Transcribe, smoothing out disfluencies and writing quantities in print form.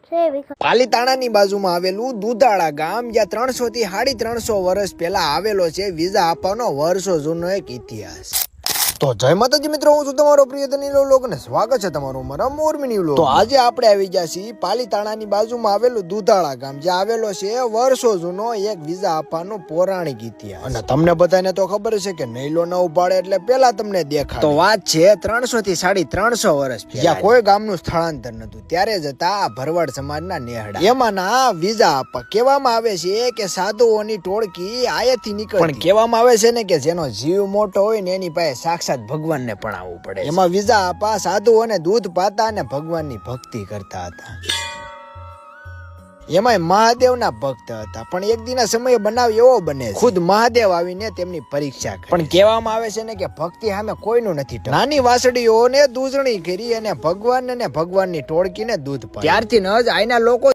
પાલીતાણાની બાજુમાં આવેલું દુધાળા ગામ જ્યાં 300 થી 350 વર્ષ પહેલા આવેલો છે વિઝા આપવાનો વર્ષો જૂનો એક ઇતિહાસ. તો જય માતાજી મિત્રો, હું છું તમારો પ્રિય ધનીલો લોક ને સ્વાગત છે તમારું મારા મોરબી વ્લોગ. તો આજે આપણે આવી ગયા છીએ પાલીતાણાની બાજુમાં આવેલું દુધાળા ગામ જે આવેલો છે વર્ષો જૂનો એક વિઝા આપવાનો પૌરાણિક ઇતિહાસ. અને તમને બધાને તો ખબર છે કે નૈલો ન ઉપાડે એટલે પેલા તમને દેખાય. તો વાત છે 300 થી 350 વર્ષ જ્યાં કોઈ ગામનું સ્થળાંતર નતું ત્યારે જતા આ ભરવાડ સમાજના નેહડા એમાંના વિઝા આપવા કહેવામાં આવે છે કે સાધુઓની ટોળકી આયાથી નીકળે, પણ કહેવામાં આવે છે ને કે જેનો જીવ મોટો હોય ને એની પાસે સાક્ષાત ભગવાન ને પણ આવવું પડે. એમાં વિઝા આપા સાધુઓને દૂધ પાતા અને ભગવાનની ભક્તિ કરતા હતા. એમાં મહાદેવના ભક્ત હતા, પણ એક દિના સમયે બનાવ એવો બને ખુદ મહાદેવ આવીને તેમની પરીક્ષા કરે. પણ કહેવામાં આવે છે ને કે ભક્તિ સામે કોઈનું નથી. નાની વાસળીઓને દૂધણી કરી અને ભગવાન અને ભગવાનની ટોળકીને દૂધ પાય. ત્યારથી ન જ આયના લોકો